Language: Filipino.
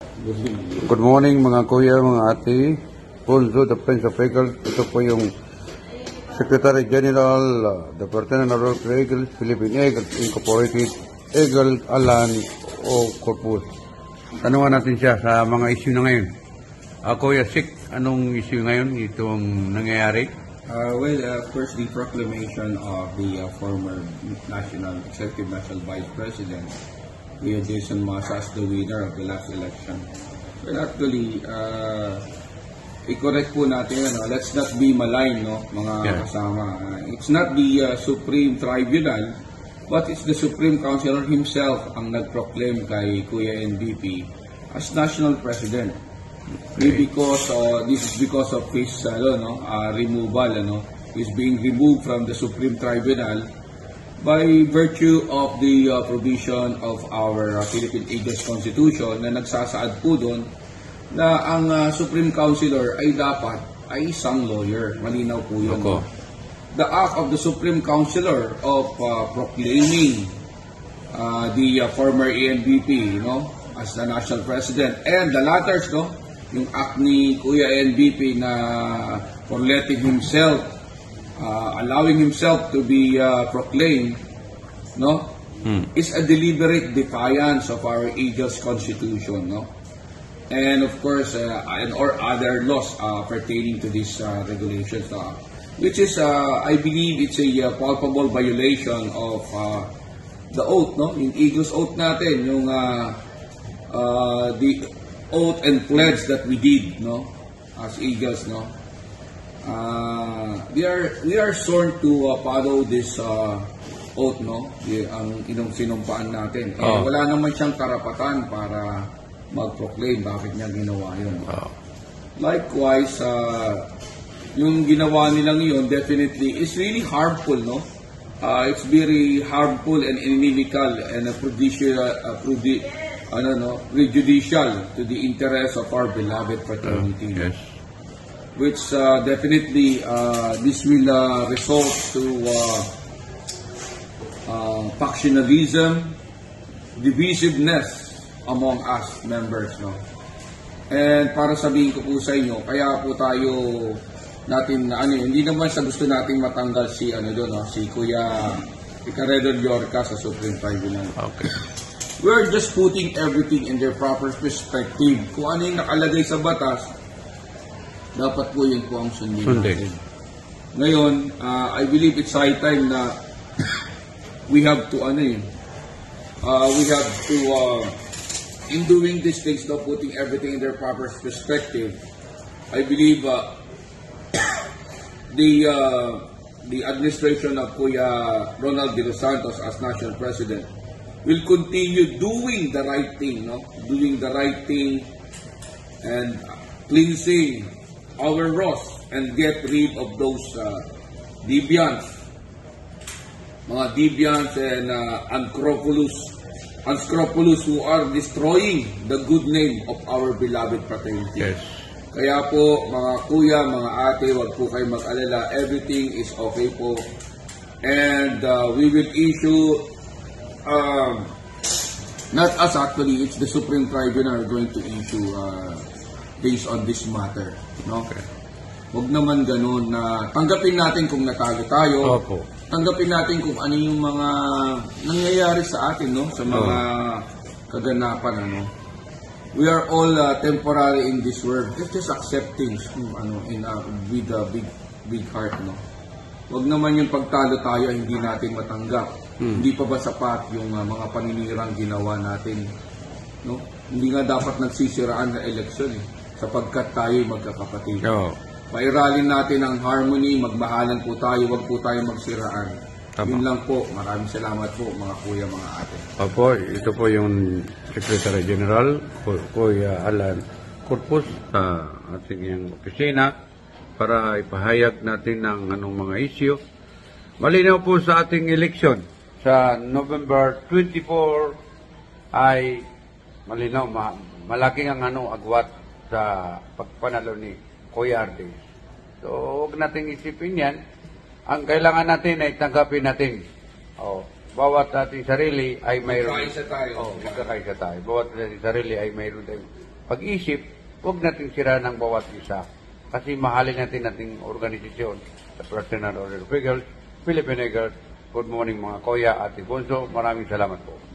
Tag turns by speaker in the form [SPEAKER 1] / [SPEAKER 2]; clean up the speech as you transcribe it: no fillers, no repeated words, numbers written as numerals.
[SPEAKER 1] Good morning mga kuya, mga ate. Ponzo, the Prince of Eagles. Ito po yung Secretary General, Department of Royal Eagles, Philippine Eagles Incorporated, Eagle Alan o Corpus. Tanungan natin siya sa mga issue na ngayon. Kuya Sik, anong issue ngayon itong nangyayari?
[SPEAKER 2] First, the proclamation of the former Executive National Vice President, Kuya Jason Masa, as the winner of the last election. Well, actually, i-correct po natin, let's not be malign, mga kasama. It's not the Supreme Tribunal, but it's the Supreme Councilor himself ang nag-proclaim kay Kuya NBP as National President. Because this is because of his removal, he's being removed from the Supreme Tribunal by virue of the provision of our Philippine Eagles Constitution na nagsasaad po doon na ang Supreme Councilor ay dapat ay isang lawyer. Malinaw po yun. The act of the Supreme Councilor of proclaiming the former ENBP as the National President, and the latters, yung act ni Kuya NBP na for letting himself, allowing himself to be proclaimed, is a deliberate defiance of our Eagles Constitution, and of course, or other laws pertaining to these regulations, which is, I believe, it's a palpable violation of the oath, yung Eagles oath natin, yung the oath and pledge that we did, as Eagles, we are sworn to follow this oath, ang sinumpaan natin. Wala naman siyang karapatan para mag-proclaim. Bakit niya ginawa yun? Likewise, yung ginawa nilang yun definitely is really harmful, it's very harmful and inimical and prejudicial to the interests of our beloved fraternity. Which definitely this will result to factionalism, divisiveness among us members, And para sabihin ko po sa inyo, kaya po tayo natin hindi naman sa gusto nating matanggal si si Kuya Picaredo Llorca sa Supreme Tribunal.
[SPEAKER 1] Okay.
[SPEAKER 2] We're just putting everything in their proper perspective. Kung ano yung nakalagay sa batas, dapat po yun po ang sundin natin. Ngayon, I believe it's high time na we have to in doing these things, putting everything in their proper perspective, I believe the administration of Kuya Ronald De Los Santos as National President will continue doing the right thing, and cleansing our wrath and get rid of those deviants and unscrupulous who are destroying the good name of our beloved fraternity. Kaya po, mga kuya, mga ate, wag po kayo mag-alala. Everything is okay po. And we will issue, not us actually, it's the Supreme Tribunal going to issue based on this matter. Huwag naman ganun na tanggapin natin kung natalo tayo. Tanggapin natin kung ano yung mga nangyayari sa atin, sa mga kaganapan, We are all temporary in this world. Let's just accept things, with a big heart, Huwag naman yung pagtalo tayo hindi natin matanggap. Hindi pa ba sapat yung mga paninirang ginawa natin, Hindi nga dapat nagsisiraan na eleksyon, sapagkat tayo magkakapatid. Pairalin natin ang harmony, magmahalan po tayo, wag po tayo magsiraan. Yun lang po. Maraming salamat po, mga kuya, mga ate.
[SPEAKER 1] Opo, ito po yung Secretary General, Kuya Alan Corpus, sa ating opisina para ipahayag natin ng anong mga issue. Malinaw po sa ating election sa November 24 ay malinaw, malaking ang agwat sa pagpanalo ni Kuya Artes. So, huwag nating isipin yan. Ang kailangan natin ay tanggapin natin. Bawat ating sarili ay mayroon.
[SPEAKER 2] Magkakaisa tayo.
[SPEAKER 1] Magkakaisa tayo. Bawat ating sarili ay mayroon tayong pag-isip, huwag nating sira ng bawat isa. Kasi mahalin natin nating organisasyon, the Fraternal Order of Eagles, Philippine Eagles. Good morning mga Kuya at Bonso. Maraming salamat po.